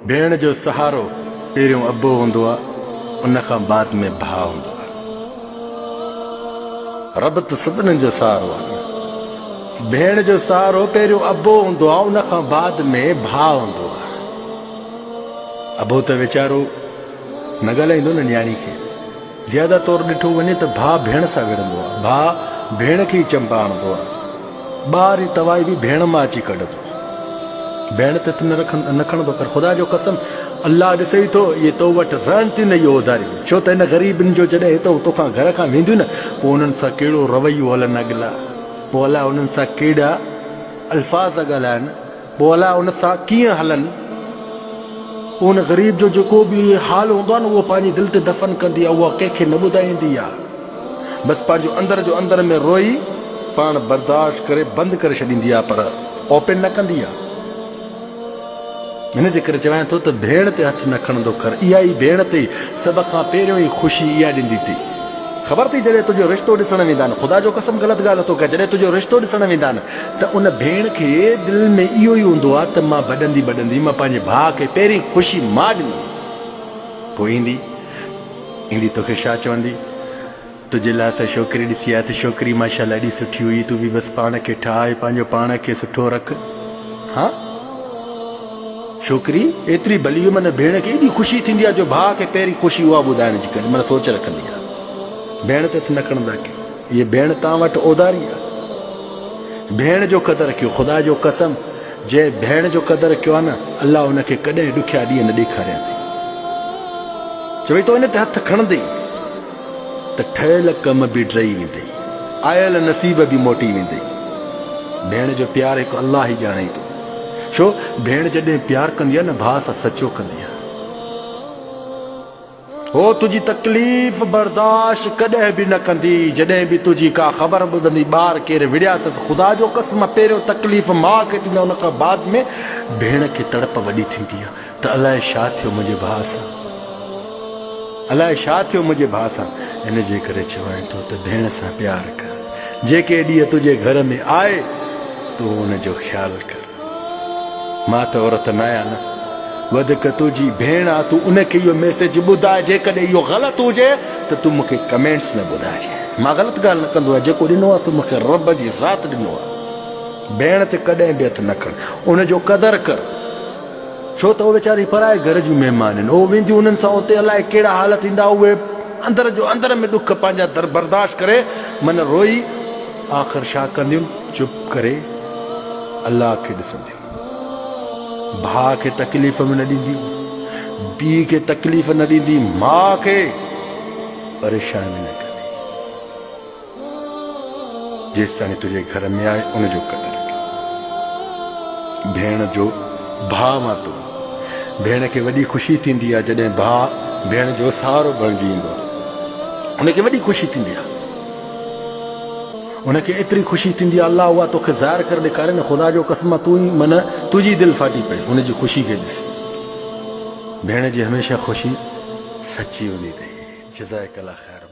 भेण जो सहारो पहिरियों अबो हूंदो आहे, उन खां बाद में भाउ हूंदो आहे। रब त सभिनीनि जो सहारो आहे। भेण जो सहारो पहिरियों अबो हूंदो आहे, उन खां बाद में भाउ हूंदो आहे। अबो त वीचारो न ॻाल्हाईंदो न न्याणी खे। ज्यादा तौर ॾिठो वञे त भाउ भेण सां विढ़ंदो आहे, भाउ भेण खे ई चंपा हणंदो आहे। ॿार जी तवाई बि भेण मां अची कढंदो। भेण ते न खणंदो कर। ख़ुदा जो कसम, अल्लाह ॾिसे थो इहे तो वटि रहनि थियूं न इहो उधारियूं। छो त हिन ग़रीबनि जो जॾहिं हितो तोखां घर खां वेंदियूं न, पोइ उन्हनि सां कहिड़ो रवैयो हलनि अॻिला, पोइ अलाए उन्हनि सां कहिड़ा अल्फाज़ ॻाल्हाइनि, पोइ अलाए उन सां कीअं हलनि। उन ग़रीब जो जेको बि हाल हूंदो आहे न, उहो पंहिंजी दिलि ते दफ़न कंदी आहे, उहा कंहिंखे न ॿुधाईंदी आहे। बसि पंहिंजो अंदर जो अंदर में रोई पाण बर्दाश्त करे बंदि करे छॾींदी आहे, पर ओपन न कंदी आहे। हिन जे करे चवां थो त भेण ते हथ न खणंदो कर। इहा ई भेण ते सभ खां पहिरियों ई ख़ुशी इहा ॾींदी अथई। ख़बर अथई जॾहिं तुंहिंजो रिश्तो ॾिसण वेंदा आहिनि, ख़ुदा जो कसम ग़लति ॻाल्हि नथो कयां, जॾहिं तुंहिंजो रिश्तो ॾिसण वेंदा आहिनि त उन भेण खे दिलि में इहो ई हूंदो आहे त मां भॼंदी मां पंहिंजे भाउ खे पहिरीं ख़ुशी मां ॾींदुमि। पोइ ईंदी तोखे छा चवंदी, तुंहिंजे लाइ त छोकिरी ॾिसी आहे त छोकिरी माशाल्लाह एॾी सुठी हुई, तूं बि बसि पाण खे ठाहे पंहिंजो पाण खे सुठो रख। हा, छोकिरी एतिरी भली मन भेण खे एॾी ख़ुशी थींदी आहे जो भाउ खे पहिरीं ख़ुशी उहा ॿुधाइण जी करे मन सोच रखंदी आहे। भेण ते न खणंदा कयो। इहे भेण तव्हां वटि ओधारी आहे। भेण जो क़दुरु कयो। ख़ुदा जो कसम, जंहिं भेण जो क़दुरु कयो आहे न, अलाह हुनखे कॾहिं ॾुखिया ॾींहं न ॾेखारिया अथई। चवई तो इन ते हथ खणंदे त ठहियल कम बि ड्रई वेंदई, आयल नसीब बि मोटी वेंदई। भेण जो प्यारु हिकु अलाह ई ॼाणे थो। छो, भेण जॾहिं प्यार कंदी आहे न, भाउ सां सचो कंदी आहे। हो तुंहिंजी तकलीफ़ बर्दाश्त कॾहिं बि न कंदी। जॾहिं बि तुंहिंजी का ख़बर ॿुधंदी ॿार केरु विढ़िया अथसि, ख़ुदा जो कसम पहिरियों तकलीफ़ माउ खे थींदी आहे, उन खां बाद में भेण खे तड़प वॾी थींदी आहे त अलाए छा थियो मुंहिंजे भाउ सां, अलाए छा थियो मुंहिंजे भाउ सां। इन जे करे चवां थो त भेण सां प्यारु कर। जेके ॾींहं तुंहिंजे घर में आए तूं हुनजो ख़्यालु कर। मां त औरत न आहियां न, वधीक तुंहिंजी भेण आहे। तूं उनखे इहो मैसेज ॿुधाए। जेकॾहिं इहो ग़लति हुजे त तूं मूंखे कमेंट्स में ॿुधाइजे। मां ग़लति ॻाल्हि न कंदो आहियां। जेको ॾिनो आहे सो मूंखे रब जी ज़ात ॾिनो आहे। भेण ते कॾहिं बि हथ न खण, उनजो क़दुरु कर। छो त उहे वीचारी पराए घर जूं महिमान आहिनि। उहे वेंदियूं उन्हनि सां उते अलाए कहिड़ा हाल थींदा। उहे अंदर जो अंदर में ॾुख पंहिंजा बर्दाश्त करे मन रोई आख़िर छा कंदियूं, चुप करे अलाह खे ॾिसंदियूं। भाउ खे तकलीफ़ में न ॾींदियूं, पीउ खे तकलीफ़ न ॾींदी, माउ खे परेशान न कंदी। जेसिताईं तुंहिंजे घर में आए उनजो क़दुरु कयो। भेण जो भाउ मां तूं। भेण खे वॾी ख़ुशी थींदी आहे जॾहिं भाउ भेण जो सहारो बणिजी ईंदो आहे। उनखे वॾी ख़ुशी थींदी आहे। उनखे एतिरी ख़ुशी थींदी आहे, अलाह उहा तोखे ज़ाहिर करे ॾेखारे न। ख़ुदा जो कसम, तूं ई मन तुंहिंजी दिलि फाटी पई उनजी ख़ुशी खे ॾिसी। भेण जी हमेशह ख़ुशी सची हूंदी अथई। जज़ाकल्लाह ख़ैर।